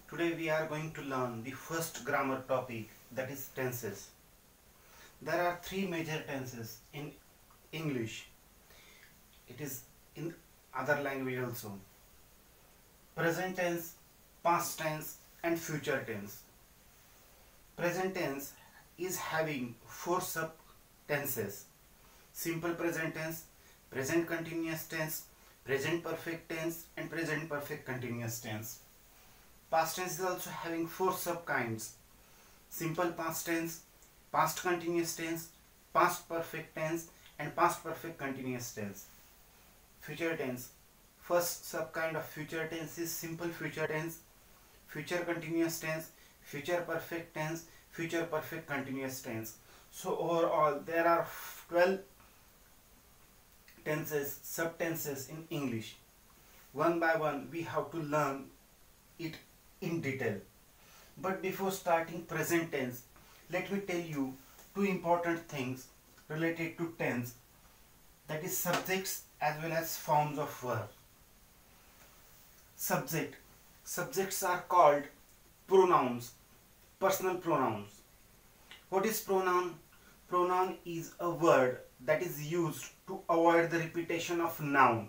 Today we are going to learn the first grammar topic, that is tenses. There are three major tenses in English. It is in other language also. Present tense, past tense and future tense. Present tense is having four sub tenses: simple present tense, present continuous tense, present perfect tense and present perfect continuous tense. Past tense is also having four sub kinds: simple past tense, past continuous tense, past perfect tense and past perfect continuous tense. Future tense, first sub kind of future tense is simple future tense, future continuous tense, future perfect tense, future perfect continuous tense. So overall there are 12 tenses, sub-tenses in English. One by one we have to learn it in detail. But before starting present tense, let me tell you two important things related to tense, that is subjects as well as forms of verb. Subjects are called pronouns, personal pronouns. What is pronoun? Pronoun is a word that is used to avoid the repetition of noun.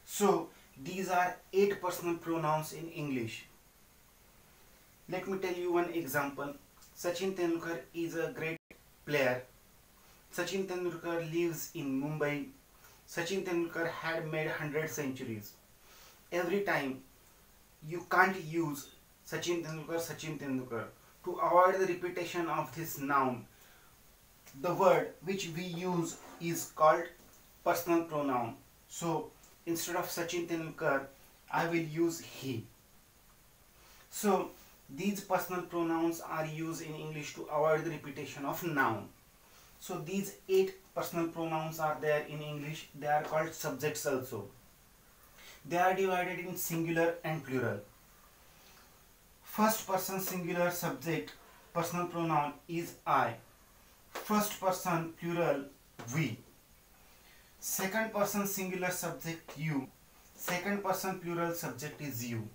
So these are 8 personal pronouns in English. Let me tell you one example. Sachin Tendulkar is a great player. Sachin Tendulkar lives in Mumbai. Sachin Tendulkar had made 100 centuries. Every time you can't use Sachin Tendulkar. To avoid the repetition of this noun, the word which we use is called personal pronoun. So instead of Sachin Tendulkar, I will use he. So these personal pronouns are used in English to avoid the repetition of noun. So these 8 personal pronouns are there in English. They are called subjects also. They are divided in singular and plural. First person singular subject personal pronoun is I. First person plural we. Second person singular subject you. Second person plural subject is you.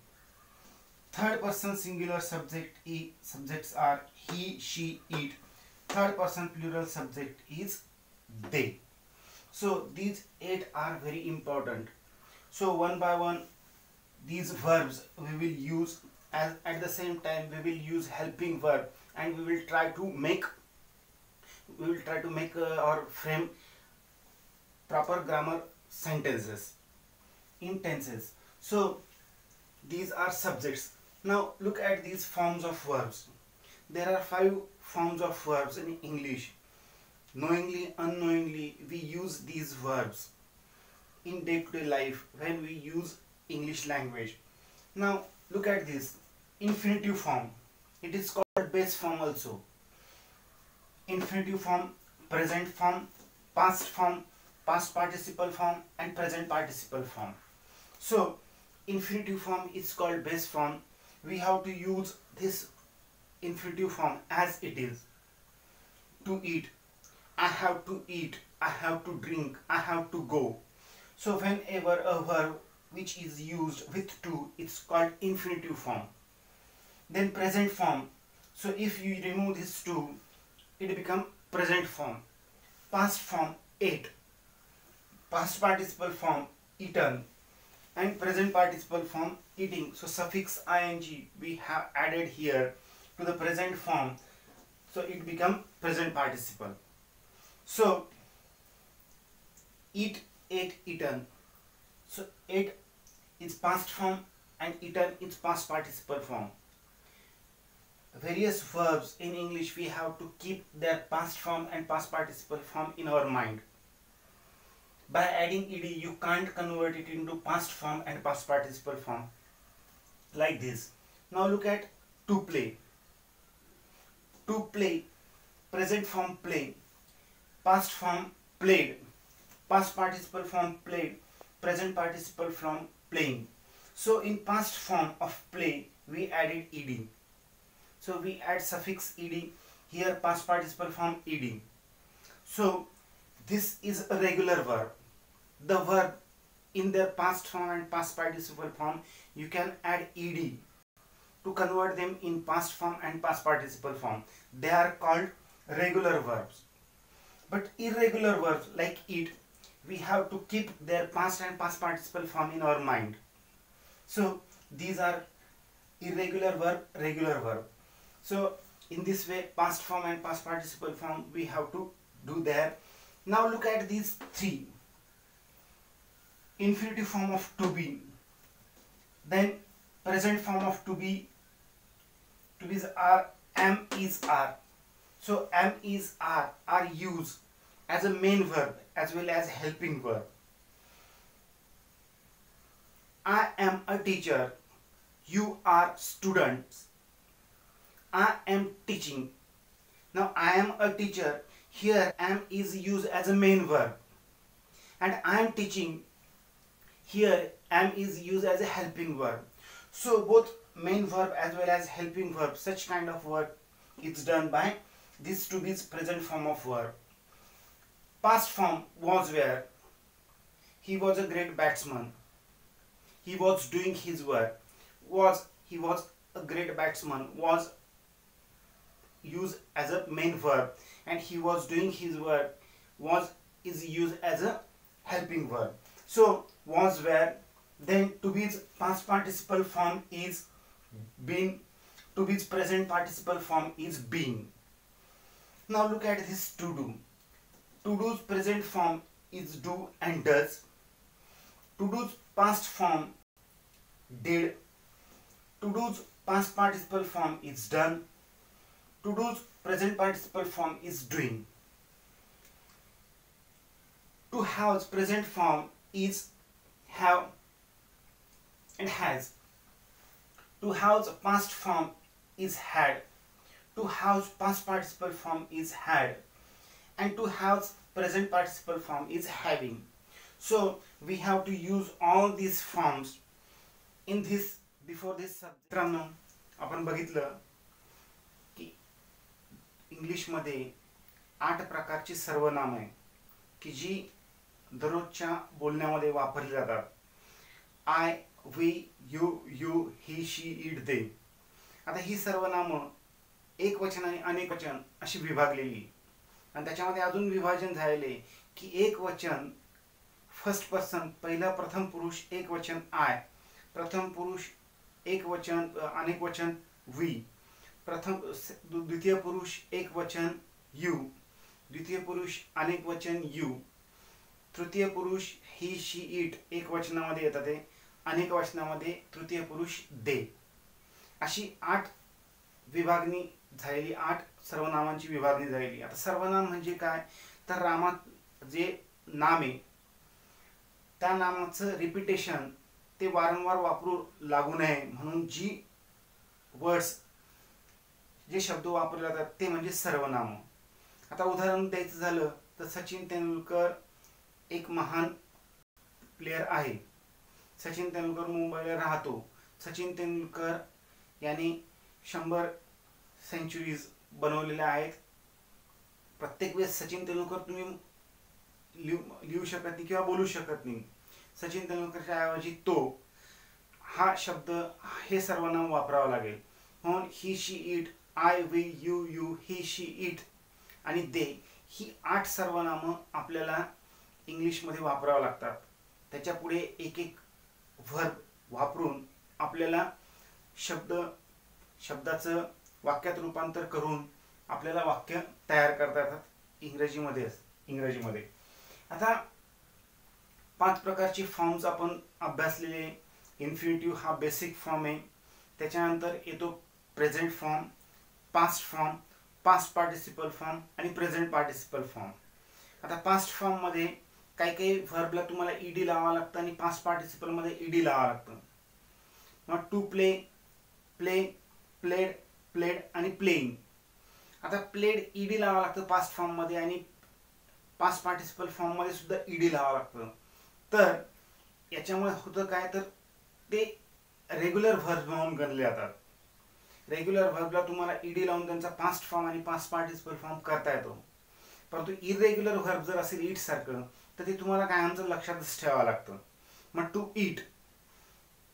Third person singular subjects are he, she, it. Third person plural subject is they. So these 8 are very important. So one by one these verbs we will use, as at the same time we will use helping verb, and we will try to make or frame proper grammar sentences in tenses. So these are subjects. Now look at these forms of verbs. There are 5 forms of verbs in English. Knowingly, unknowingly, we use these verbs in day-to-day life when we use English language. Now look at this. Infinitive form. It is called base form also. Infinitive form, present form, past participle form and present participle form. So infinitive form is called base form. We have to use this infinitive form as it is. To eat, I have to eat, I have to drink, I have to go. So whenever a verb which is used with to, it's called infinitive form. Then present form. So if you remove this to, it becomes present form. Past form, ate. Past participle form, eaten. And present participle form, eating. So suffix ing we have added here to the present form. So it becomes present participle. So eat, ate, eaten. So ate is past form and eaten is past participle form. Various verbs in English we have to keep their past form and past participle form in our mind. By adding ed you can't convert it into past form and past participle form like this. Now look at to play. To play, present form play, past form played, past participle form played, present participle form playing. So in past form of play we added ed. So we add suffix ed here, past participle form ed. So this is a regular verb. The verb in their past form and past participle form you can add ed to convert them in past form and past participle form. They are called regular verbs. But irregular verbs like it, we have to keep their past and past participle form in our mind. So these are irregular verb, regular verb. So in this way, past form and past participle form we have to do there. Now look at these three. Infinitive form of to be, then present form of to be is are, am, is, are. So am, is, are used as a main verb as well as helping verb. I am a teacher, you are students. I am teaching. Now I am a teacher, here am is used as a main verb, and I am teaching, here am is used as a helping verb. So both main verb as well as helping verb, such kind of work is done by this to be present form of verb. Past form was where he was a great batsman, he was doing his work. He was a great batsman was used as a main verb, and he was doing his work is used as a helping verb. So was where, then to be's past participle form is been, to be's present participle form is being. Now look at this to do. To do's present form is do and does. To do's past form did. To do's past participle form is done. To do's present participle form is doing. To have's present form is have and has. To have's past form is had. To have's past participle form is had. And to have's present participle form is having. So we have to use all these forms in this before this subject. मित्रांनो, आपण बघितलं की English मध्ये 8 प्रकारची सर्वनाम आहे की जी दररोजच्या बोलण्यामध्ये वापरली जातात. I, we, you, he, she, it, they. आता ही सर्वनाम एक वचन आणि अनेक वचन अशी विभागलेली, आणि त्याच्यामध्ये अजून विभाजन झालेले की एक वचन फर्स्ट पर्सन, पहिला प्रथम पुरुष एक वचन आय, प्रथम पुरुष एक वचन अनेक वचन वी, प्रथम द्वितीय पुरुष एक वचन यू, द्वितीय पुरुष अनेक वचन यू, तृतीय पुरुष ही, शी, इट एक वचनामध्ये येतात ते, अनेक वचनामध्ये तृतीय पुरुष दे. अशी 8 विभागणी झालेली, 8 सर्वनामांची विभागणी झालेली. आता सर्वनाम म्हणजे काय, तर रामात जे नाम आहे त्या नामाचं रिपीटेशन ते वारंवार वापरू लागू नये म्हणून जी वर्ड्स, जे शब्द वापरले जातात ते म्हणजे सर्वनाम. आता उदाहरण द्यायचं झालं तर सचिन तेंडुलकर एक महान प्लेयर आहे. सचिन तेंडुलकर मुंबईला राहतो. सचिन तेंडुलकर याने 100 सेंचुरीज बनवलेल्या आहेत. प्रत्येक वेळेस सचिन तेंडुलकर तुम्ही लिहू शकत नाही किंवा बोलू शकत नाही. सचिन तेंडुलकरच्या ऐवजी तो हा शब्द, हे सर्वनाम वापरावं लागेल. म्हणून he, she, it, I, we, you, he, she, it आणि दे ही 8 सर्वनाम आपल्याला इंग्लिशमध्ये वापरावं लागतात. त्याच्या पुढे एक एक वर्ब वापरून आपल्याला शब्दाचं वाक्यात रूपांतर करून आपल्याला वाक्य तयार करता येतात इंग्रजीमध्ये. आता 5 प्रकारची फॉर्म्स आपण अभ्यासलेले. इन्फिनिटिव्ह हा बेसिक फॉर्म आहे. त्याच्यानंतर येतो present form, past form, past participle form आणि प्रेझेंट पार्टिसिपल फॉर्म. आता पास्ट फॉर्म मध्ये काही व्हर्बला तुम्हाला ईडी लावावं लागतं आणि पास्ट पार्टिसिपल मध्ये ईडी लावावं लागतं. मग to play, play, played, played आणि प्लेइंग. आता प्लेड ईडी लावावं लागतं पास्ट फॉर्म मध्ये आणि पास्ट पार्टिसिपल फॉर्म मध्ये सुद्धा ईडी लावावं लागतं. तर याच्यामुळे होतं काय, तर ते रेग्युलर व्हर्ब म्हणून गणले जातात. रेग्युलर व्हर्बला तुम्हाला ईडी लावून त्यांचा पास्ट फॉर्म आणि पास्ट पार्टिसिपल फॉर्म करता येतो. परंतु इरेग्युलर व्हर्ब जर असेल ईट सारखं तर ते तुम्हाला कायमचं लक्षातच ठेवावं लागतं. मग टू ईट,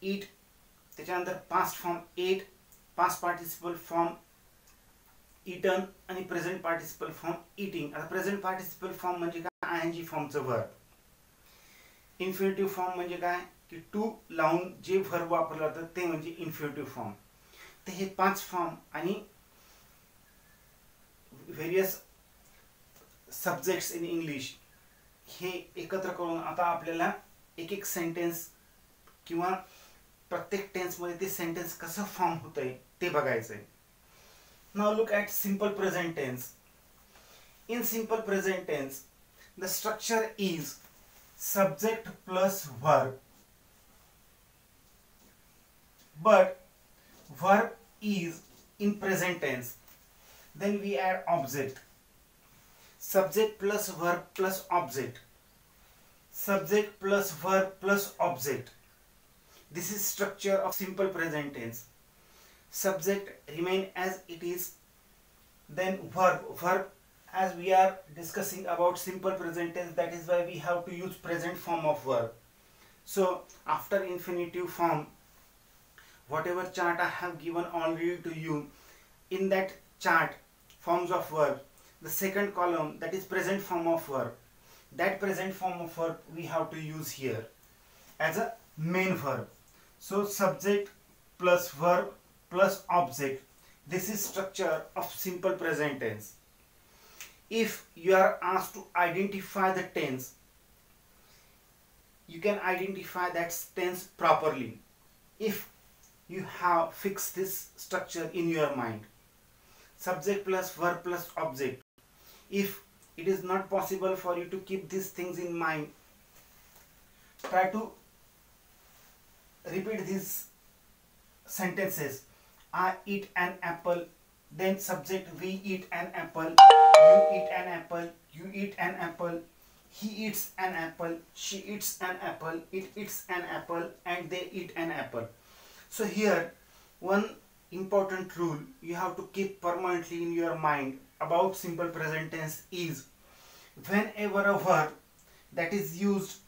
ईट त्याच्यानंतर past form ate, past participle form eaten आणि present participle form eating. आता present participle form म्हणजे काय, ing फॉर्मचं verb. इन्फिनिटिव्ह फॉर्म म्हणजे काय की टू लावून जे वर्ब वापरलं जातं ते म्हणजे इन्फिनिटिव्ह फॉर्म. तर हे 5 फॉर्म आणि व्हेरियस सब्जेक्ट्स इन इंग्लिश हे एकत्र करून आता आपल्याला एक एक सेंटेन्स किंवा प्रत्येक टेन्समध्ये ते सेंटेन्स कसं फॉर्म होतंय ते बघायचं आहे. Now look at simple present tense. In simple present tense the structure is subject plus verb, but verb is in present tense. Then we add object. Subject plus verb plus object. Subject plus verb plus object. This is structure of simple present tense. Subject remain as it is. Then verb as we are discussing about simple present tense, that is why we have to use present form of verb. So after infinitive form, whatever chart I have given already to you, in that chart forms of verb, the second column, that is present form of verb, that present form of verb we have to use here as a main verb. So subject plus verb plus object, this is structure of simple present tense. If you are asked to identify the tense, you can identify that tense properly if you have fixed this structure in your mind. Subject plus verb plus object. If it is not possible for you to keep these things in mind, try to repeat these sentences. I eat an apple. Then subject, we eat an apple, you eat an apple, you eat an apple, he eats an apple, she eats an apple, it eats an apple, and they eat an apple. So here one important rule you have to keep permanently in your mind about simple present tense is, whenever a verb that is used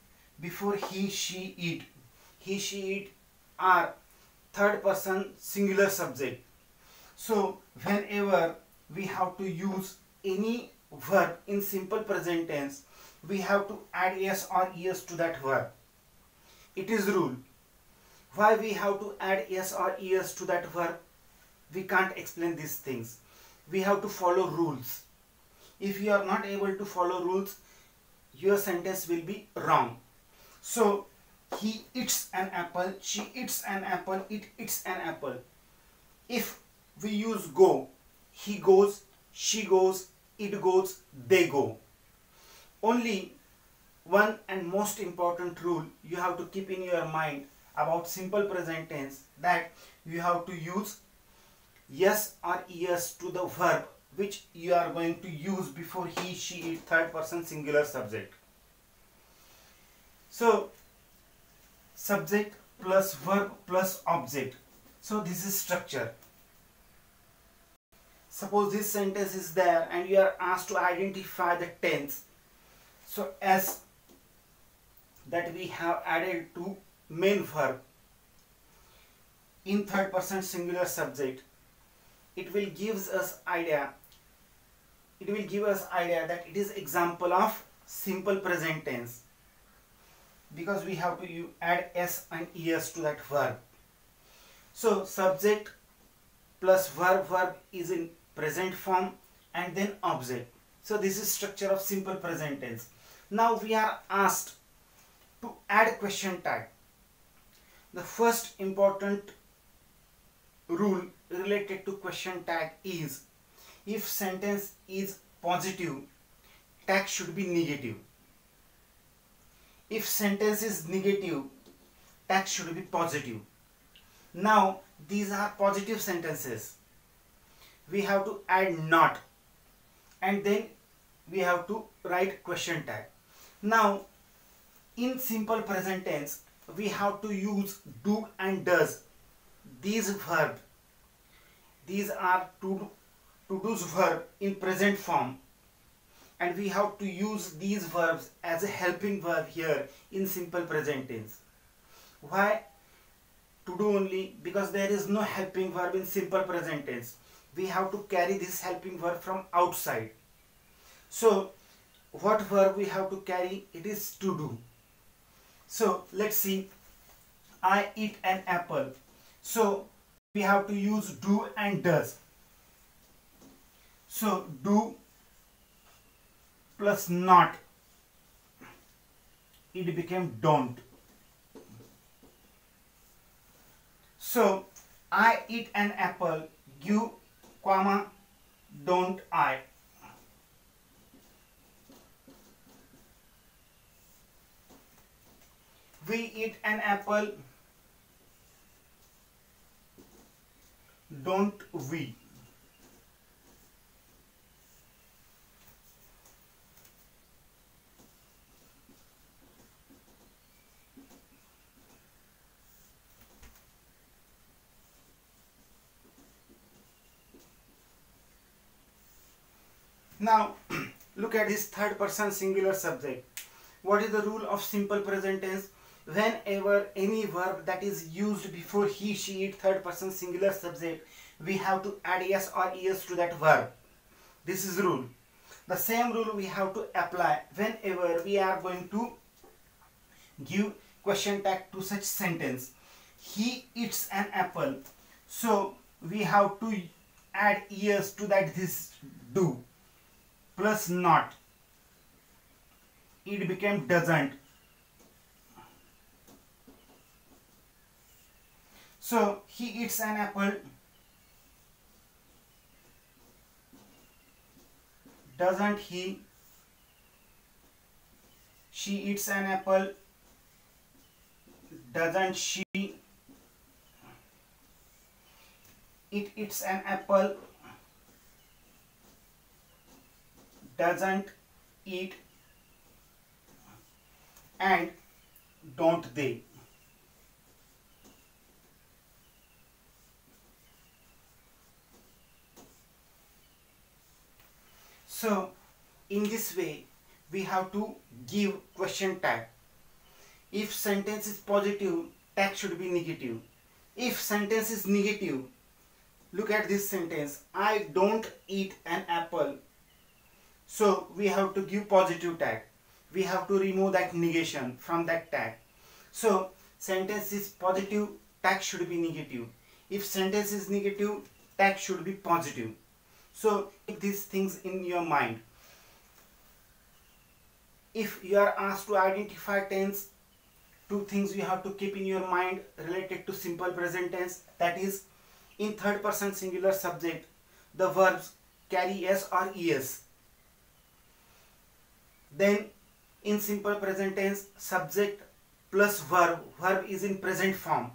before he, she, it, he, she, it are third person singular subject. So whenever we have to use any verb in simple present tense, we have to add s or es to that verb. It is rule. Why we have to add s or es to that verb? We can't explain these things. We have to follow rules. If you are not able to follow rules, your sentence will be wrong. So he eats an apple, she eats an apple, it eats an apple. If we use go, he goes, she goes, it goes, they go. Only one and most important rule you have to keep in your mind about simple present tense, that you have to use yes or es to the verb which you are going to use before he, she, it, third person singular subject. So subject plus verb plus object. So this is structure. Suppose this sentence is there and you are asked to identify the tense. So as that we have added to main verb in third person singular subject, it will give us idea that it is example of simple present tense, because we have to add s and es to that verb. So subject plus verb is in present form and then object. So this is structure of simple present tense. Now we are asked to add question tag. The first important rule related to question tag is, if sentence is positive, tag should be negative. If sentence is negative, tag should be positive. Now these are positive sentences. We have to add not and then we have to write question tag. Now in simple present tense we have to use do and does. These verb, these are to do's verb in present form, and we have to use these verbs as a helping verb here in simple present tense. Why? to do only, because there is no helping verb in simple present tense. We have to carry this helping verb from outside. So what verb we have to carry? It is to do. So let's see. I eat an apple. So we have to use do and does. So do plus not, it became don't. So I eat an apple, you, comma, don't I. We eat an apple, don't we. Now look at this third person singular subject. What is the rule of simple present tense? Whenever any verb that is used before he, she, it, third person singular subject, we have to add yes or es to that verb. This is rule. The same rule we have to apply whenever we are going to give question tag to such sentence. He eats an apple. So we have to add es to that this do plus not. It became doesn't. So he eats an apple, doesn't he? She eats an apple, doesn't she? It eats an apple, doesn't eat, and don't they. So in this way we have to give question tag. If sentence is positive, tag should be negative. If sentence is negative, look at this sentence, I don't eat an apple. So we have to give positive tag. We have to remove that negation from that tag. So sentence is positive, tag should be negative. If sentence is negative, tag should be positive. So keep these things in your mind. If you are asked to identify tense, two things you have to keep in your mind related to simple present tense. That is, in third person singular subject, the verbs carry s or es. Then in simple present tense, subject plus verb, verb is in present form.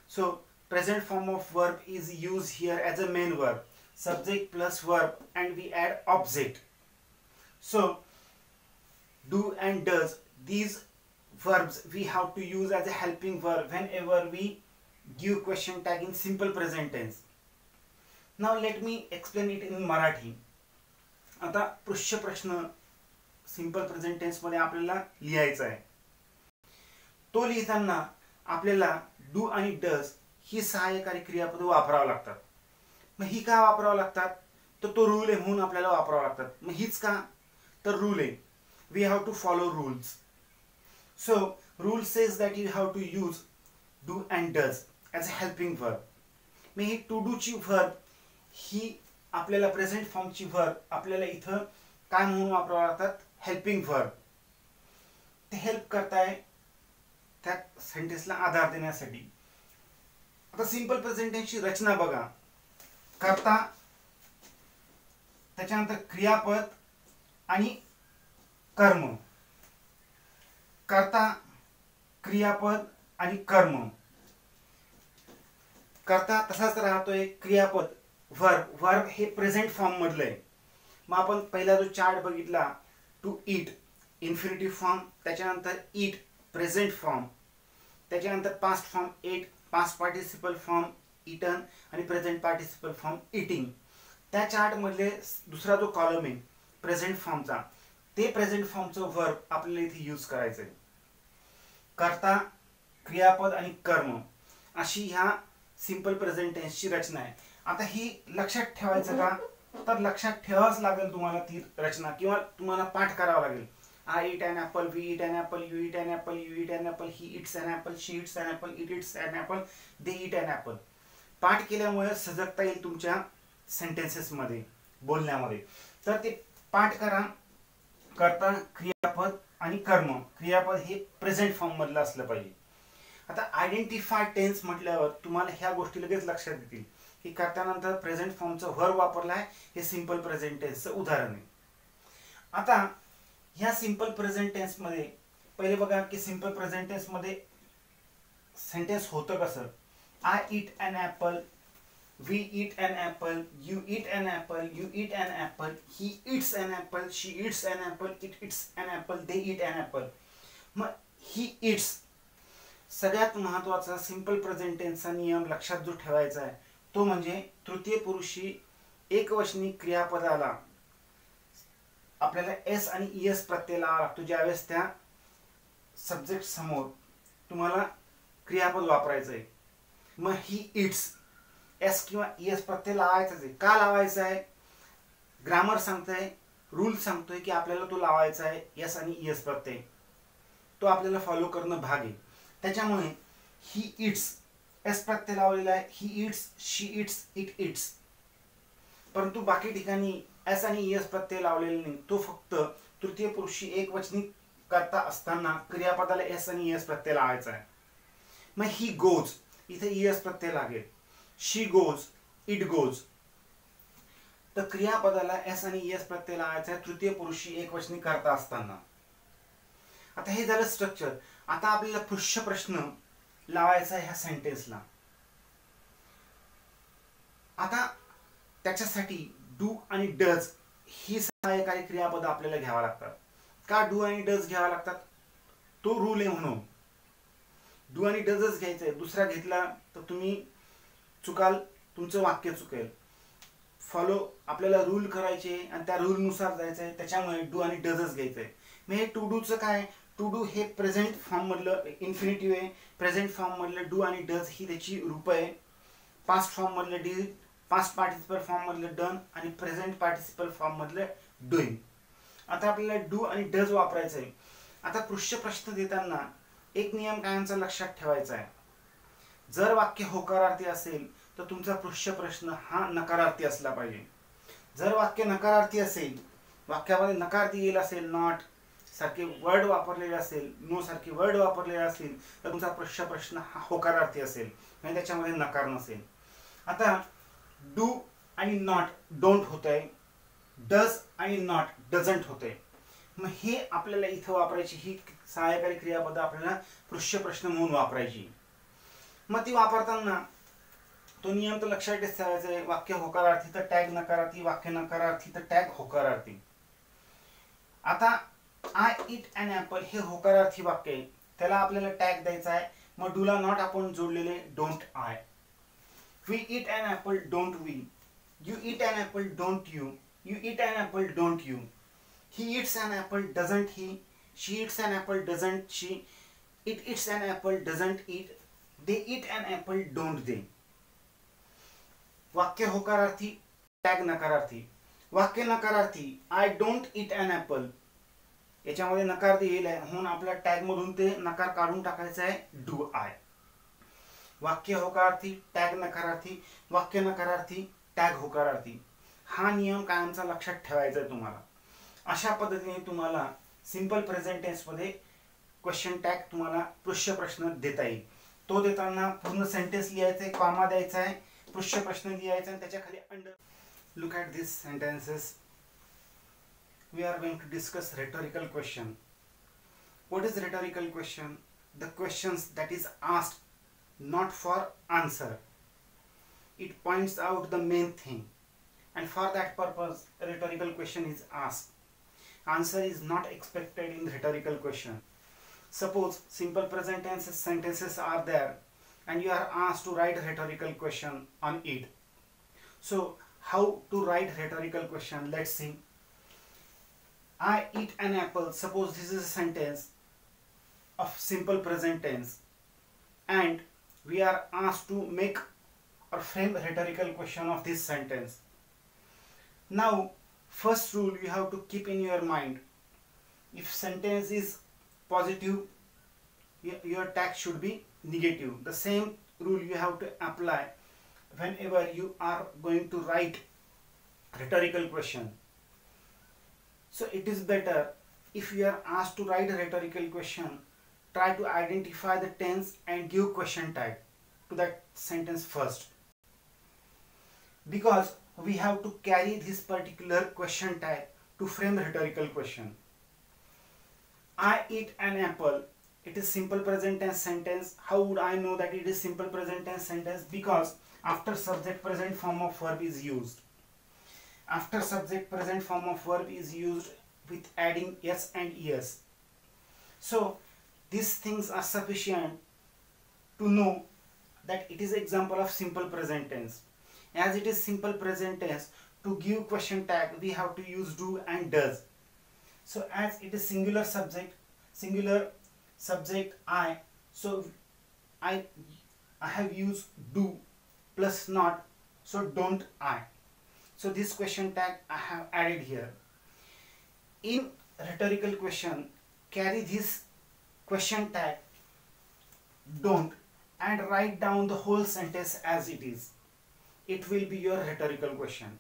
So present form of verb is used here as a main verb. Subject plus verb, and we add object. So do and does, these verbs we have to use as a helping verb whenever we give question tag in simple present tense. Now let me explain it in Marathi. आता पृष्ठ प्रश्न simple present tense मध्ये आपल्याला लिहायचा आहे. तो लिहिताना आपल्याला डू आणि डज ही सहाय्यकारी क्रियापदे वापरावी लागतात. मग ही का वापरावी लागतात? तर तो रूल आहे म्हणून आपल्याला वापरावी लागतात. मग हीच का? तर रूल आहे. We have to follow rules. So rule says that you have to use do and does as a helping verb. Mug he to do ची verb ही आपल्याला प्रेझेंट फॉर्म ची verb आपल्याला इथं काय म्हणून वापरावी लागतात? Helping verb. ते हेल्प करताय त्या सेंटेन्सला आधार देण्यासाठी. आता सिंपल प्रेझेंट टेन्सची रचना बघा. कर्ता, त्याच्यानंतर क्रियापद आणि कर्म. कर्ता, क्रियापद आणि कर्म. कर्ता तसाच राहतोय, क्रियापद वर्ब, वर्ब हे प्रेझेंट फॉर्म मधलं आहे. मग आपण पहिला जो चार्ट बघितला, टू ईट इन्फिनिटिव्ह फॉर्म, त्याच्यानंतर ईट प्रेझेंट फॉर्म, त्याच्यानंतर past form ate, past participle form eaten आणि प्रेझेंट पार्टिसिपल फॉर्म इटिंग. त्या चार्ट मधले दुसरा जो कॉलम आहे प्रेझेंट फॉर्मचा, ते प्रेझेंट फॉर्मचं वर्ब आपल्याला इथे यूज करायचं आहे. कर्ता, क्रियापद आणि कर्म. अशी ह्या सिंपल प्रेझेंट टेन्सची रचना आहे. आता ही लक्षात ठेवायचं का, तर लक्षात ठेवावंच लागेल तुम्हाला ती रचना, किंवा तुम्हाला पाठ करावा लागेल. I eat an apple, we eat an apple, you eat an apple, you eat an apple, he eats an apple, she eats an apple, it eats an apple, they eat an apple. पाठ केल्यामुळे सजगता येईल तुमच्या सेंटेन्सेसमध्ये, बोलण्यामध्ये. तर ते पाठ करा. करता क्रियापद आणि कर्म. क्रियापद हे प्रेझेंट फॉर्म मधलं असलं पाहिजे. आता आयडेंटिफाय टेन्स म्हटल्यावर तुम्हाला ह्या गोष्टी लगेच लक्षात येतील की करतानंतर प्रेझेंट फॉर्मचं व्हर्ब वापरला आहे, हे सिंपल प्रेझेंट टेन्सचं उदाहरण आहे. आता ह्या सिंपल प्रेझेंट टेन्स मध्ये पहिले बघा की सिंपल प्रेझेंट टेन्स मध्ये सेंटेन्स होतं कसं. आय ईट an Apple, we eat an apple, you eat an apple, you eat an apple, he eats an apple, she eats an apple, it eats an apple, they eat an apple. Mug he eats सगळ्यात महत्त्वाचा simple present टेन्सचा नियम लक्षात जो ठेवायचा आहे तो म्हणजे तृतीय पुरुषी एकवचनी क्रियापदाला आपल्याला एस आणि ईएस प्रत्यय लावावा लागतो ज्यावेळेस त्या सब्जेक्ट समोर तुम्हाला क्रियापद वापरायचं आहे. मग ही इट्स एस किंवा ईएस प्रत्यय लावायचाच आहे. का लावायचा आहे, ग्रामर सांगतोय, रूल सांगतोय की आपल्याला तो लावायचा आहे एस आणि ईएस प्रत्यय, तो आपल्याला फॉलो करणं भाग आहे. त्याच्यामुळे ही इट्स एस प्रत्यय लावलेला आहे, he its, she its, it its. परंतु बाकी ठिकाणी एस आणि ईएस प्रत्यय लावलेला नाही, तो फक्त तृतीय पुरुषी एकवचनी करता असताना क्रियापदाला एस आणि ईएस प्रत्यय लावायचा आहे. मग ही गोज इथे ईएस प्रत्यय लागेल, शी गोज, इट गोज. तर क्रियापदाला एस आणि ईएस प्रत्यय लावायचा आहे तृतीय पुरुषी एकवचनी करता असताना. आता हे झालं स्ट्रक्चर. आता आपल्याला पृष्ठ प्रश्न लावायचा आहे ह्या सेंटेन्सला. आता त्याच्यासाठी डू आणि डज ही सहाय्यकारी क्रियापद आपल्याला घ्यावा लागतात. का डू आणि डज घ्यावा लागतात, तो रूल आहे म्हणून डू आणि डजच घ्यायचं आहे. दुसरा घेतला तर तुम्ही चुकाल, तुमचं वाक्य चुकेल. फॉलो आपल्याला रूल करायचे आणि त्या रूलनुसार जायचं आहे, त्याच्यामुळे डू आणि डजच घ्यायचं आहे. मग हे टू डूचं काय, टू डू हे प्रेझेंट फॉर्म मधलं इन्फिनिटिव्ह आहे, प्रेझेंट फॉर्म मधलं डू आणि डज ही त्याची रूप आहे. पास्ट फॉर्म मधलं डी, पास्ट पार्टिसिपल फॉर्म मधलं डन आणि प्रेझेंट पार्टिसिपल फॉर्म मधलं डुईंग. आता आपल्याला डू आणि डज वापरायचं आहे. आता पृष्ठ प्रश्न देताना एक नियम कायमचा लक्षात ठेवायचा आहे. जर वाक्य होकारार्थी असेल तर तुमचा पृष्ठ प्रश्न हा नकारार्थी असला पाहिजे. जर वाक्य नकारार्थी असेल, वाक्यामध्ये नकार दिलेला असेल, नॉट सारखे वर्ड वापरलेले असेल, नो सारखे वर्ड वापरलेले असेल तर तुमचा पृष्ठ प्रश्न हा होकारार्थी असेल, म्हणजे त्याच्यामध्ये नकार नसेल. आता डू आणि नॉट डोंट होतंय, डज आणि नॉट डझंट होतंय. मग हे आपल्याला इथं वापरायची, ही सहाय्यकारी क्रियापद आपल्याला पृष्ठ प्रश्न म्हणून वापरायची. मग ती वापरताना तो नियम तर लक्षात ठेवायचा आहे. वाक्य होकारार्थी तर टॅग नकारार्थी, वाक्य नकारार्थी तर टॅग होकारार्थी. आता आय ईट अन ॲपल हे होकारार्थी वाक्य आहे, त्याला आपल्याला टॅग द्यायचा आहे. मग डूला नॉट आपण जोडलेले don't I. We eat an apple don't we, you eat an apple don't you, you eat an apple don't you, he eats an apple doesn't he, she eats an apple doesn't she, it eats an apple doesn't eat, they eat an apple don't they. वाक्य होकारार्थी, tag नकारार्थी. वाक्य नकारार्थी I don't eat an Apple, याच्यामध्ये नकार दिलेला आहे म्हणून आपल्या tag मधून ते नकार काढून टाकायचा आहे डू आय. वाक्य होकारार्थी, टॅग नकारार्थी, वाक्य नकारार्थी, टॅग होकारार्थी. हा नियम कायमचा लक्षात ठेवायचा आहे तुम्हाला. अशा पद्धतीने तुम्हाला सिंपल प्रेझेंट टेन्स मध्ये क्वेश्चन टॅग तुम्हाला पृष्ठ प्रश्न देता येईल. तो देताना पूर्ण सेंटेन्स लिहायचा आहे, कॉमा द्यायचा आहे, पृष्ठ प्रश्न लिहायचा आणि त्याच्या खाली under. Look at this sentences. We are going to discuss rhetorical question. What is rhetorical question? The questions that is asked not for answer. It points out the main thing, and for that purpose rhetorical question is asked. Answer is not expected in rhetorical question. Suppose simple present tense sentences are there and you are asked to write a rhetorical question on it. So how to write rhetorical question? Let's see. I eat an apple. Suppose this is a sentence of simple present tense and we are asked to make or frame a rhetorical question of this sentence. Now, first rule you have to keep in your mind: if sentence is positive, your tag should be negative. The same rule you have to apply whenever you are going to write rhetorical question. So it is better, if you are asked to write a rhetorical question, try to identify the tense and give question tag to that sentence first, because we have to carry this particular question tag to frame the rhetorical question. I eat an apple. It is simple present tense sentence. How would I know that it is simple present tense sentence? Because after subject present form of verb is used. After subject present form of verb is used with adding s and es. So these things are sufficient to know that it is example of simple present tense. As it is simple present tense, to give question tag we have to use do and does. So as it is singular subject I, so I have used do plus not, so don't I. So this question tag I have added here. In rhetorical question, carry this question tag don't and write down the whole sentence as it is. It will be your rhetorical question.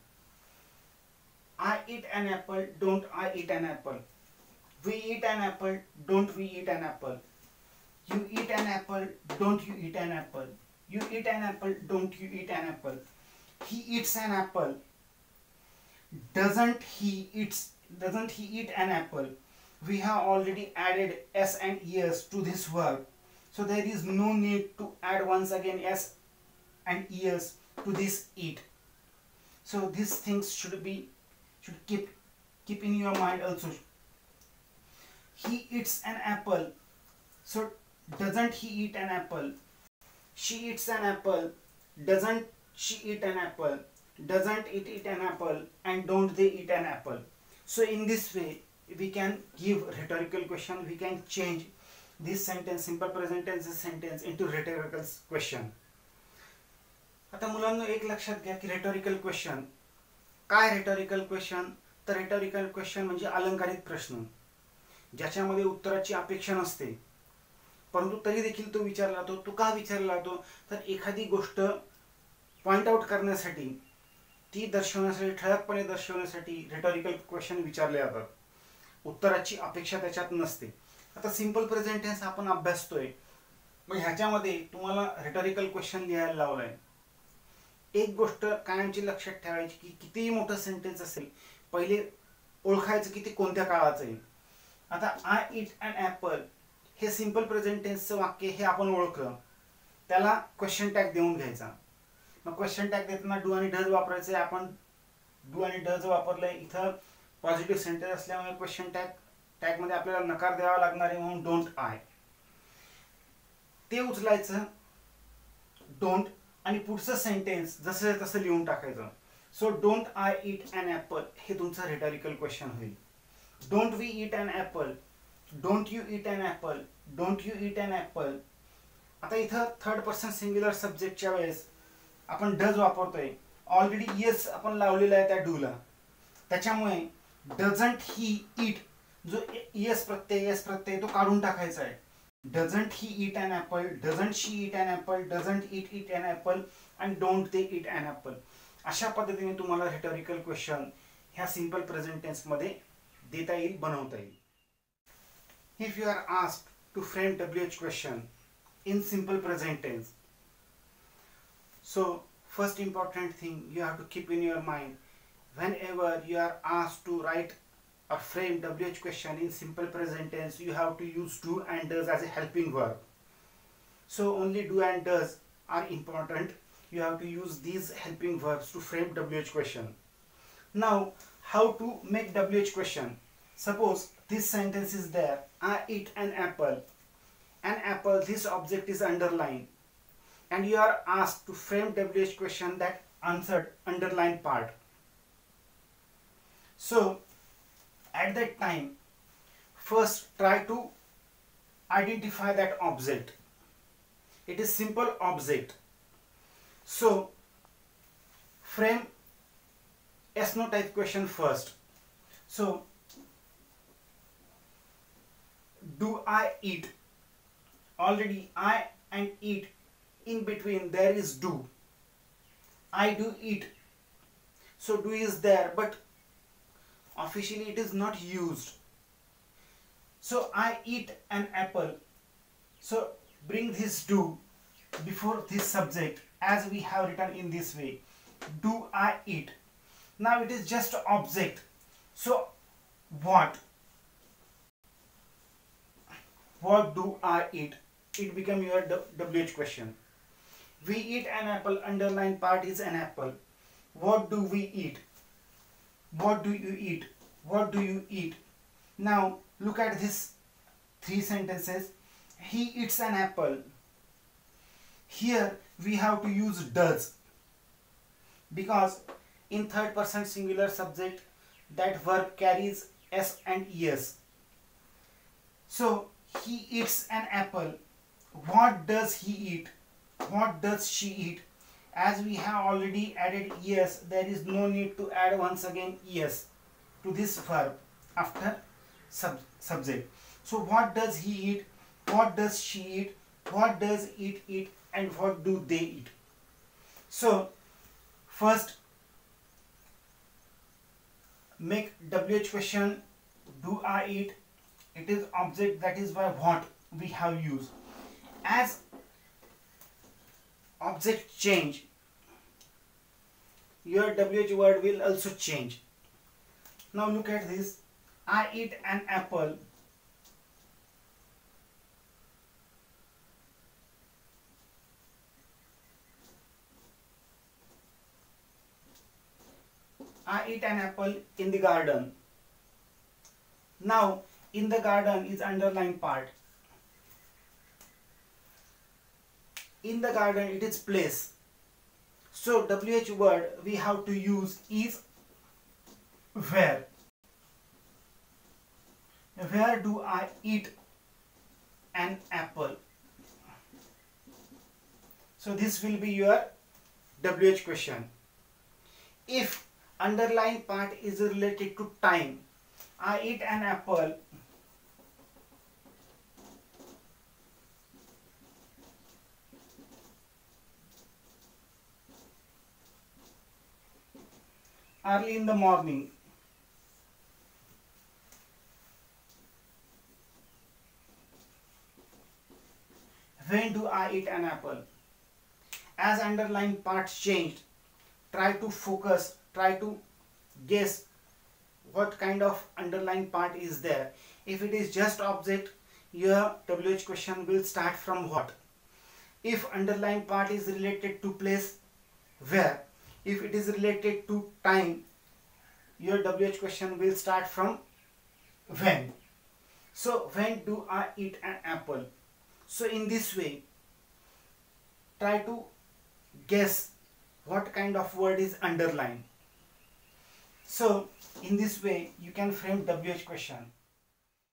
I eat an apple, don't I eat an apple? We eat an apple, don't we eat an apple? You eat an apple, don't you eat an apple? You eat an apple, don't you eat an apple? He eats an apple. Doesn't he eat an apple? We have already added s and es to this verb, so there is no need to add once again s and es to this eat. So these things should keep in your mind also. He eats an apple, so doesn't he eat an apple? She eats an apple, doesn't she eat an apple? Doesn't it eat an apple? And don't they eat an apple? So in this way we can give rhetorical question. We can change this sentence, simple present tense sentence, into rhetorical question. आता मुलांनो एक लक्षात घ्या की rhetorical question काय? rhetorical question तर rhetorical question म्हणजे अलंकारित प्रश्न ज्याच्यामध्ये उत्तराची अपेक्षा नसते, परंतु तरी देखील तो विचारला जातो. तो का विचारला जातो तर एखादी गोष्ट पॉइंट आउट करण्यासाठी, ती दर्शवण्यासाठी, ठळकपणे दर्शवण्यासाठी rhetorical question विचारले जातात. उत्तराची अपेक्षा त्याच्यात नसते. आता सिंपल प्रेझेंट टेन्स आपण अभ्यासतोय, मग ह्याच्यामध्ये तुम्हाला rhetorical question लिहायला लावलाय. एक गोष्ट कायमची लक्षात ठेवायची की कितीही मोठं सेंटेन्स असेल, पहिले ओळखायचं की ते कोणत्या काळाचं आहे. आता आय ईट अन ॲपल हे सिंपल प्रेझेंट टेन्सचं वाक्य हे आपण ओळखलं, त्याला क्वेश्चन टॅग देऊन घ्यायचा. मग क्वेश्चन टॅग देताना डू आणि डज वापरायचे. आपण डू आणि डज वापरलंय, इथं पॉझिटिव्ह सेंटेन्स असल्यामुळे क्वेश्चन टॅग मध्ये आपल्याला नकार द्यावा लागणार आहे, म्हणून डोंट आय ते उचलायचं डोंट, आणि पुढचं सेंटेन्स जसं तसं लिहून टाकायचं. So don't I eat an Apple हे तुमचं rhetorical question होईल. Don't we eat an apple, don't you eat an apple, don't you eat an apple. आता इथं थर्ड पर्सन सिंग्युलर सब्जेक्टच्या वेळेस आपण डज वापरतोय. ऑलरेडी येस आपण लावलेला आहे त्या डूला, त्याच्यामुळे डझंट ही ईट जो येस प्रत्यय तो काढून टाकायचा आहे. Doesn't he eat an apple? Doesn't she eat an apple? Doesn't it eat an apple? And don't they eat an apple? अशा पद्धतीने तुम्हाला rhetorical question ह्या simple present tense मध्ये देता येईल, बनवता येईल. If you are asked to frame WH question in simple present tense, so first important thing you have to keep in your mind, whenever you are asked to write or frame WH question in simple present tense, you have to use do and does as a helping verb. So only do and does are important. You have to use these helping verbs to frame WH question. Now, how to make WH question? Suppose this sentence is there, I eat an apple. An apple, this object is underlined, and you are asked to frame WH question that answered underlined part. So at that time, first try to identify that object. It is simple object. So frame yes no type question first. So do I eat? Already I and eat, in between there is do. I do eat. So do is there, but officially it is not used. So I eat an apple. So bring this do before this subject as we have written in this way. Do I eat? Now it is just object. So what? What do I eat? It become your WH question. We eat an apple, underlined part is an apple. What do we eat? What do you eat? What do you eat? Now look at this three sentences. He eats an apple. Here we have to use does, because in third person singular subject that verb carries s and es. So he eats an apple. What does he eat? What does she eat? As we have already added es, there is no need to add once again es to this verb after subject. So what does he eat? What does she eat? What does it eat? And what do they eat? So first make WH question. Do I eat? It is object, that is why what we have used. As object change, your WH word will also change. Now look at this. I eat an apple. I eat an apple in the garden. Now in the garden is underlined part. In the garden it is place. So WH word we have to use is where. Where do I eat an apple? So this will be your WH question. If underlined part is related to time, I eat an apple early in the morning. When do I eat an apple? As underlined parts changed, try to focus, try to guess what kind of underlined part is there. If it is just object, your WH question will start from what? If underlined part is related to place, where? If it is related to time, your WH question will start from when. So when do I eat an apple? So in this way, try to guess what kind of word is underlined. So in this way you can frame WH question.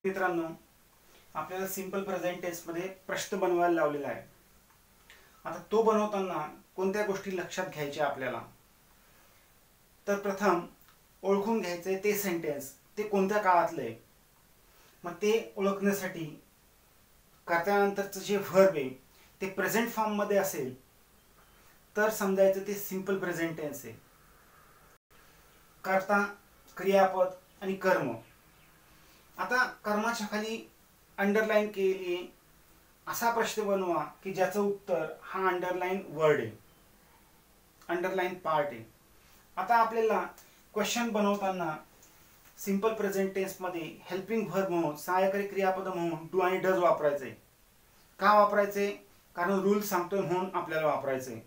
मित्रांनो, आपल्याला simple present tense मध्ये प्रश्न बनवायला लावलेला आहे. आता तो बनवताना कोणत्या गोष्टी लक्षात घ्यायच्या आपल्याला? तर प्रथम ओळखून घ्यायचे ते सेंटेन्स ते कोणत्या काळातले आहे. मग ते ओळखण्यासाठी कर्त्यानंतरचं जे व्हर्ब आहे ते प्रेझेंट फॉर्म मध्ये असेल तर समजायचं ते सिंपल प्रेझेंट टेन्स आहे. कर्ता, क्रियापद आणि कर्म. आता कर्माच्या खाली अंडरलाइन केली असा प्रश्न बनवा की ज्याचं उत्तर हा अंडरलाइन वर्ड आहे, अंडरलाइन पार्ट आहे. आता आपल्याला क्वेश्चन बनवताना सिंपल प्रेझेंट टेन्स मध्ये हेल्पिंग व्हर्ब म्हणून, सहाय्यकारी क्रियापद म्हणून डू आणि डज वापरायचे. का वापरायचे? कारण रूल सांगतोय म्हणून आपल्याला वापरायचे.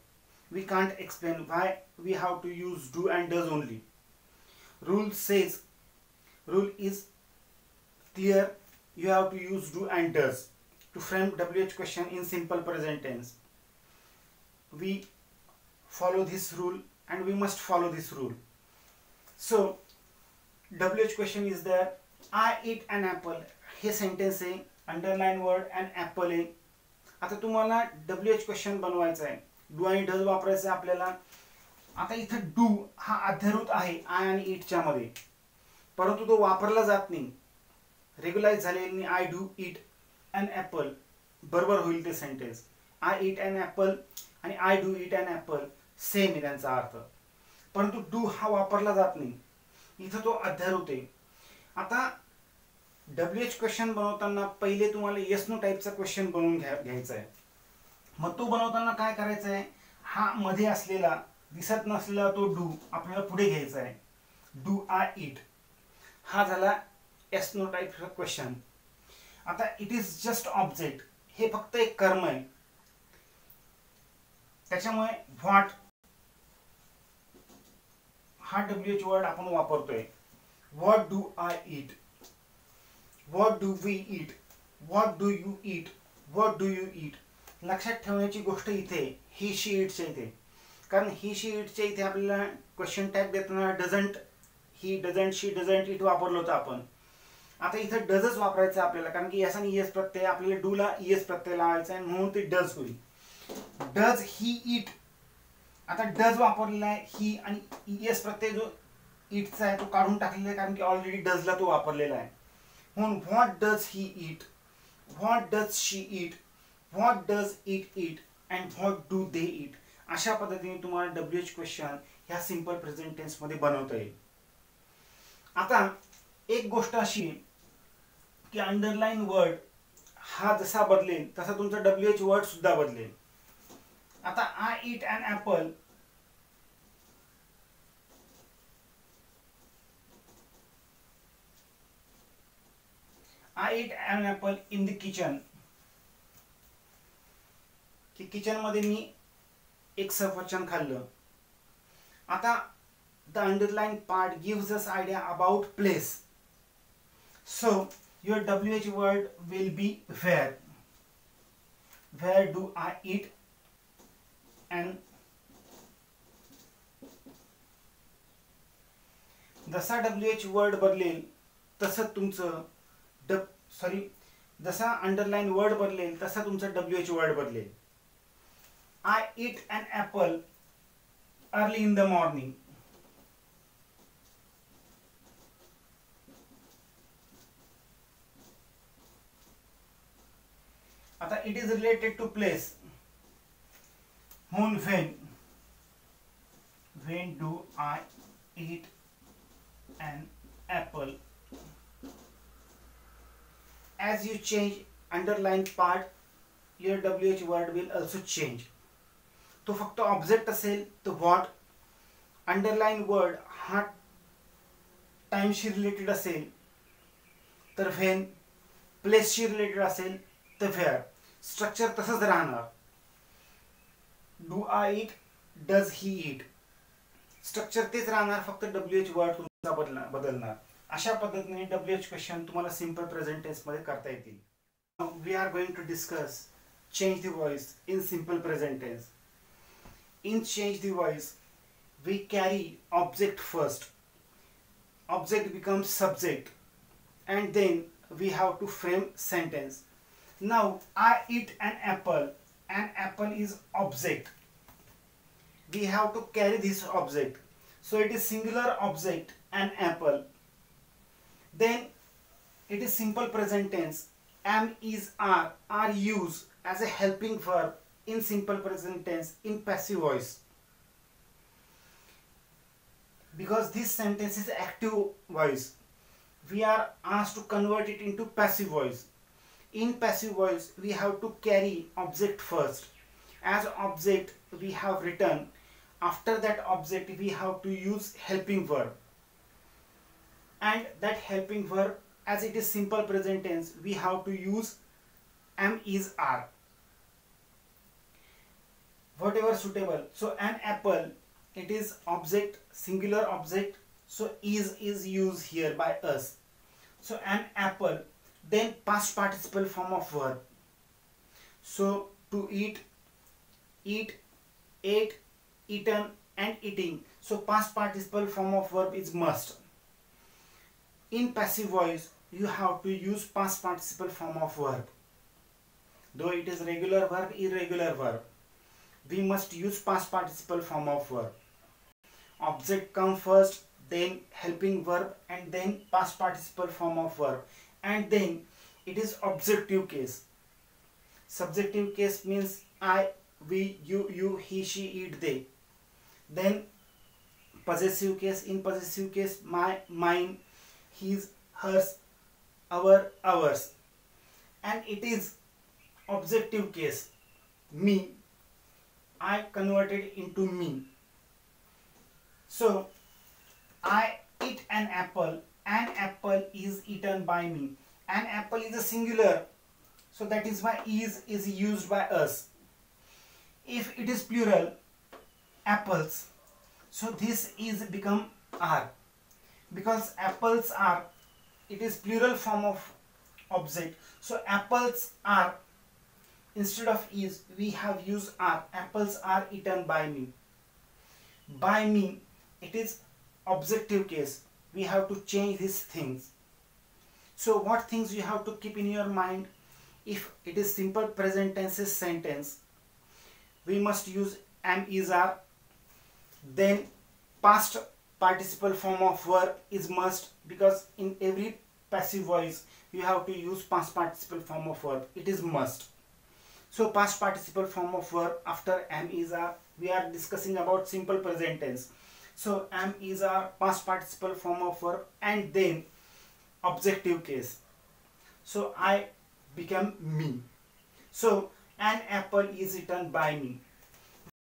We can't explain why we have to use do and does only. Rule says, rule is clear, you have to use do and does to frame WH question in simple present tense. We follow this rule and we must follow this rule. So WH question is there. I eat an apple. हे sentence आहे, underline word and apple आहे. आता तुम्हाला WH question बनवायचा आहे, do आणि does वापरायचं आहे आपल्याला. आता इथं डू हा अध्यारूत आहे आय आणि इटच्या मध्ये, परंतु तो वापरला जात नाही. रेग्युलाइज झालेली I do it an apple बरोबर होईल ते sentence. I eat an apple आणि I do it an apple same आहे त्यांचा अर्थ, परंतु डू हा वापरला जात नाही, इथं तो अध्यारूत आहे. आता WH क्वेश्चन बनवताना पहिले तुम्हाला येस नो टाईपचा क्वेश्चन बनवून घ्यायचा आहे. मग तो बनवताना काय करायचं आहे, हा मध्ये असलेला दिसत नसलेला तो डू आपल्याला पुढे घ्यायचा आहे. डू आय इट हा झाला येस नो टाईपचा क्वेश्चन. आता इट इज जस्ट ऑब्जेक्ट हे फक्त एक कर्म आहे, त्याच्यामुळे व्हॉट हा WH वर्ड आपण वापरतोय. What do I eat, what do we eat, what do you eat, what do you eat. लक्षात ठेवण्याची गोष्ट इथे ही शी इटच्या इथे, कारण ही शी इटच्या इथे आपल्याला क्वेश्चन टॅग देताना doesn't, he doesn't, she doesn't it वापरलं होतं आपण. आता इथं डजच वापरायचं आपल्याला, कारण की याचा येस प्रत्यय आपल्याला डूला येस प्रत्यय लावायचा आहे, म्हणून ते डज होईल. डज ही इट, आता डज वापरलेला आहे ही, आणि येस प्रत्यय जो इटचा आहे तो काढून टाकलेला आहे, कारण की ऑलरेडी डजला तो वापरलेला आहे. म्हणून what does he it, what does she it, what does it it and what do they it. अशा पद्धतीने तुम्हाला WH क्वेश्चन ह्या सिंपल प्रेझेंट टेन्स मध्ये बनवता येईल. आता एक गोष्ट अशी की अंडरलाईन वर्ड हा जसा बदलेल तसा तुमचा WH वर्ड सुद्धा बदलेल. आता I eat an apple, I eat an apple in the kitchen, की किचन मध्ये मी एक सफरचंद खाल्लं. आता the underline part gives us idea about place, so your WH word will be where. Where do I eat? And जसा WH word बदलेल तसं तुमचं जसा अंडरलाइन वर्ड बदलेल तसा तुमचा WH वर्ड बदलेल. I eat an apple early in the morning. आता it is related to place, म्हणून when do I eat an apple. As you change underlined part, your WH word will also change. तो फक्त object असेल तर what, underline word हा टाइमशी related असेल तर when, प्लेसशी related असेल तर व्हेअर. स्ट्रक्चर तसंच राहणार. Do I it, does he it, structure तेच राहणार, फक्त WH वर्ड तुमचा बदलणार. अशा पद्धतीने WH क्वेश्चन तुम्हाला सिंपल प्रेझेंट टेन्स मध्ये करता येतील. We are going to discuss change the voice in simple present tense. In change the voice, we carry object first. Object becomes subject, and then we have to frame sentence. Now, I eat an apple. An apple is object. We have to carry this object. So it is singular object, an apple. Then it is simple present tense. Am, is, are used as a helping verb in simple present tense in passive voice, because this sentence is active voice. We are asked to convert it into passive voice. In passive voice, we have to carry object first. As object we have written, after that object we have to use helping verb, and that helping verb, as it is simple present tense, we have to use am, is, are, whatever suitable. So an apple, it is object, singular object, so is used here by us. So an apple, then past participle form of verb. So to eat, eat, ate, eaten and eating. So past participle form of verb is must. In passive voice, you have to use past participle form of verb. Though it is regular verb, irregular verb, we must use past participle form of verb. Object come first, then helping verb, and then past participle form of verb, and then it is objective case. Subjective case means I, we, you, he, she, it, they. Then possessive case, in possessive case my, mine, his, hers, our, ours. And it is objective case, me, I converted into me. So I eat an apple is eaten by me. An apple is a singular, so that is why is used by us. If it is plural, apples, so this is become are, because apples are, it is plural form of object, so apples are, instead of is we have used are. Apples are eaten by me. By me, it is objective case, we have to change these things. So what things you have to keep in your mind? If it is simple present tenses sentence, we must use am, is, are. Then past participle form of verb is must, because in every passive voice you have to use past participle form of verb, it is must. So past participle form of verb after am, is, are. We are discussing about simple present tense. So am, is, are, past participle form of verb, and then objective case. So I become me. So an apple is eaten by me.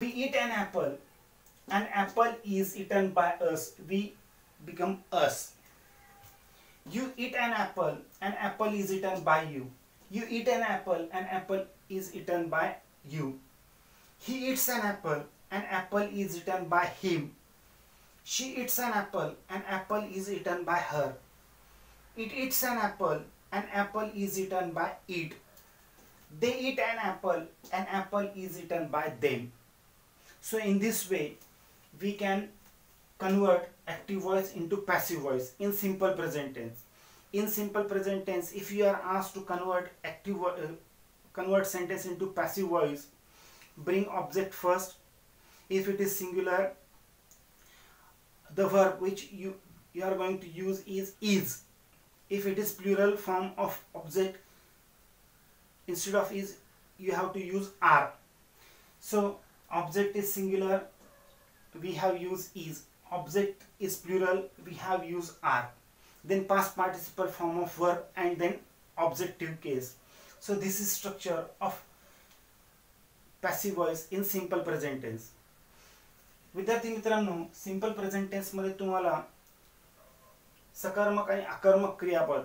We eat an apple is eaten by us. We become us. You eat an apple is eaten by you. You eat an apple is eaten by you. He eats an apple is eaten by him. She eats an apple is eaten by her. It eats an apple is eaten by it. They eat an apple is eaten by them. So in this way, we can convert active voice into passive voice in simple present tense. In simple present tense, if you are asked to convert sentence into passive voice, bring object first. If it is singular, the verb which you are going to use is. If it is plural form of object, instead of is you have to use are. So object is singular, we have used is. Object is plural, we have used are. Then past participle form of verb, and then objective case. So this is structure of passive voice in simple present tense. विद्यार्थी मित्रांनो, simple present tense मध्ये तुम्हाला सकर्मक आणि अकर्मक क्रियापद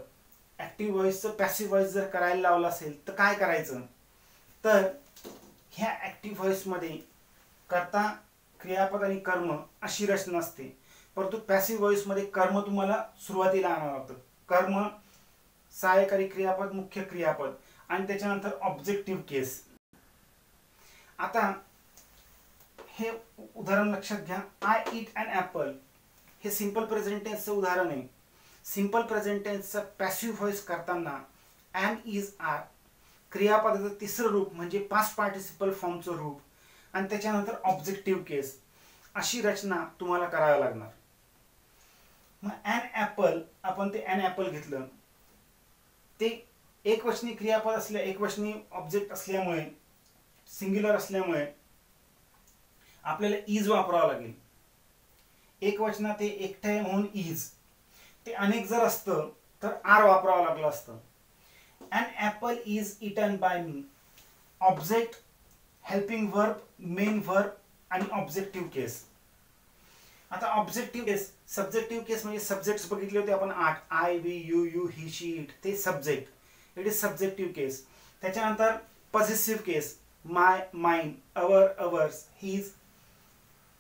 active व्हॉइसचं passive voice जर करायला लावलं असेल तर काय करायचं? तर ह्या ऍक्टिव्ह व्हॉइस मध्ये कर्ता, क्रियापद आणि कर्म अशी रचना असते, परंतु पॅसिव्ह व्हॉइस मध्ये कर्म तुम्हाला सुरुवातीला आणावं लागतं. कर्म, सहाय्यकारी क्रियापद, मुख्य क्रियापद आणि त्याच्यानंतर ऑब्जेक्टिव्ह केस. आता हे उदाहरण लक्षात घ्या. आय ईट ॲन ॲपल हे सिंपल प्रेझेंट टेन्सचं उदाहरण आहे. सिंपल प्रेझेंट टेन्सचं पॅसिव्ह व्हॉइस करताना ॲम, इज, आर क्रियापदाचं तिसरं रूप म्हणजे पास्ट पार्टिसिपल फॉर्मचं रूप आणि त्याच्यानंतर ऑब्जेक्टिव्ह केस अशी रचना तुम्हाला करावी लागणार. मग ॲन ॲपल, आपण ते ॲन ॲपल घेतलं, ते एकवचनी क्रियापद असल्या, एकवचनी ऑब्जेक्ट असल्यामुळे, सिंग्युलर असल्यामुळे आपल्याला इज वापरावं लागेल. एक वचनात ते एकटं आहे म्हणून इज. ते अनेक जर असतं तर आर वापरावं लागलं असतं. An apple is eaten by me. Object, helping verb, main verb आणि ऑब्जेक्टिव्ह केस. आता ऑब्जेक्टिव्ह केस, सब्जेक्टिव्ह केस म्हणजे सब्जेक्ट्स बघितले होते आपण 8, I, we, you, he, she, it, ते subject, it is subjective case. त्याच्यानंतर possessive case, my, mine, our, ours, his,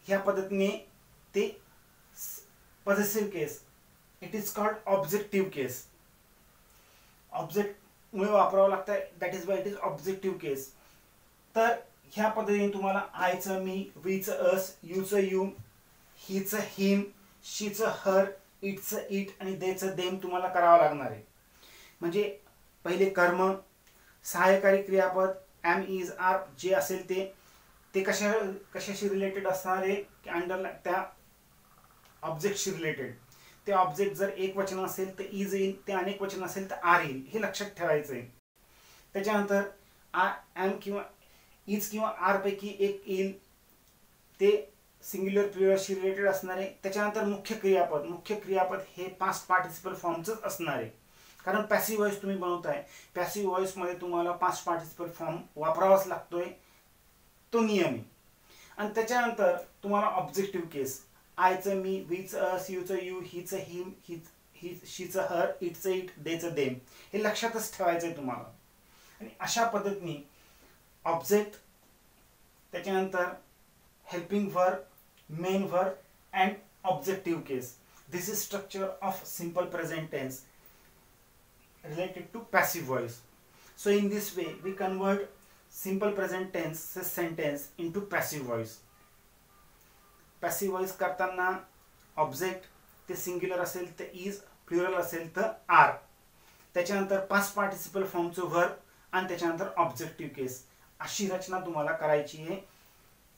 ह्या पद्धतीने ते possessive case. It is called objective case. Object मुळे वापरावं लागतं, that is why it is objective case. तर ह्या पद्धतीने तुम्हाला आयचं मी, वीचं अस, यूचं यू, हिचं हिम, शीचं हर, इटचं इट आणि देचं देम तुम्हाला करावं लागणार आहे. म्हणजे पहिले कर्म, सहाय्यकारी क्रियापद am is are जे असेल ते कशाशी रिलेटेड असणार आहे की अंडरलाइन त्या ऑब्जेक्टशी रिलेटेड. ते ऑब्जेक्ट जर एक वचन असेल तर इज येईल, ते अनेक वचन असेल तर आर येईल, हे लक्षात ठेवायचं आहे. त्याच्यानंतर am किंवा इज किंवा आर पैकी एक येईल, ते सिंग्युलर प्लुरलशी रिलेटेड असणार आहे. त्याच्यानंतर मुख्य क्रियापद हे पास्ट पार्टिसिपल फॉर्मचंच असणार आहे, कारण पॅसिव्ह व्हॉइस तुम्ही बनवताय. पॅसिव्ह व्हॉइसमध्ये तुम्हाला पास्ट पार्टिसिपल फॉर्म वापरावाच लागतोय, तो नियम आहे. आणि त्याच्यानंतर तुम्हाला ऑब्जेक्टिव्ह केस, आयचं मी, वीचं अस, यूचं यू, हीचं हिम, शीचं हर, इटचं इट, देचं देम, हे लक्षातच ठेवायचं आहे तुम्हाला. आणि अशा पद्धतीने ऑब्जेक्ट, त्याच्यानंतर helping verb, main verb and objective case. This is structure of simple present tense related to passive voice. So in this way we convert simple present tense sentence into passive voice. Passive voice करताना object ते singular असेल तर is, plural असेल तर are, त्याच्यानंतर past participle फॉर्मचं verb आणि त्याच्यानंतर objective case, अशी रचना तुम्हाला करायची आहे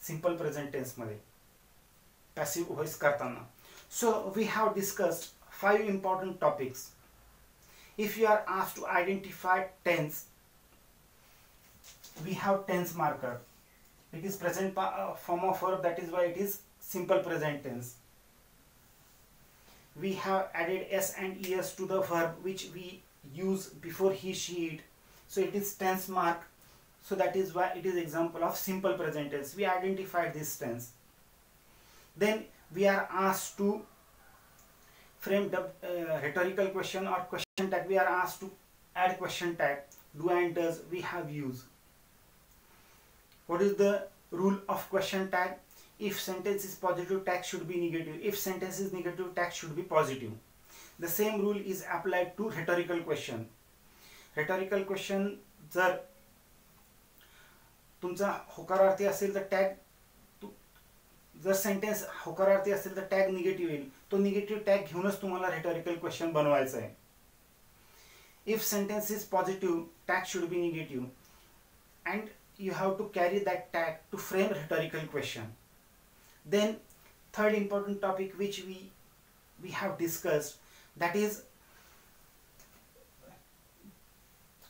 सिंपल प्रेझेंट टेन्स मध्ये passive voice करताना. So we have discussed 5 important topics. If you are asked to identify tense, we have tense marker. It is present form of verb, that is why it is simple present tense. We have added s and es to the verb which we use before he, she, it. So it is tense mark. So that is why it is example of simple present tense. We identified this tense. Then we are asked to frame the rhetorical question or question tag. We are asked to add question tag, do and does. We have used. What is the rule of question tag? If sentence is positive, tag should be negative. If sentence is negative, tag should be positive. The same rule is applied to rhetorical question. Rhetorical question जर तुमचा होकारार्थी असेल तर tag, जर sentence होकारार्थी असेल तर tag negative येईल, तो negative tag घेऊनच तुम्हाला rhetorical question बनवायचा आहे. If sentence is positive, tag should be negative and you have to carry that tag to frame rhetorical question. Then third important topic which we have discussed, that is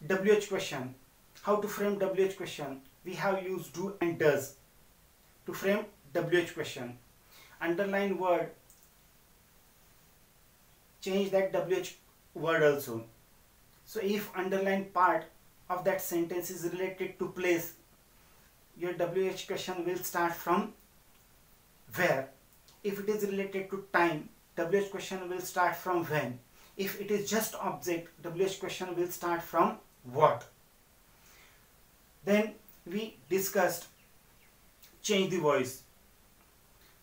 WH question. How to frame WH question? We have used do and does to frame WH question. Underline word, change that WH word also. So if underlined part of that sentence is related to place, your WH question will start from where. If it is related to time, WH question will start from when. If it is just object, WH question will start from what. Then we discussed change the voice.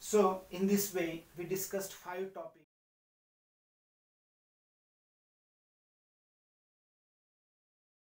So in this way we discussed 5 topics.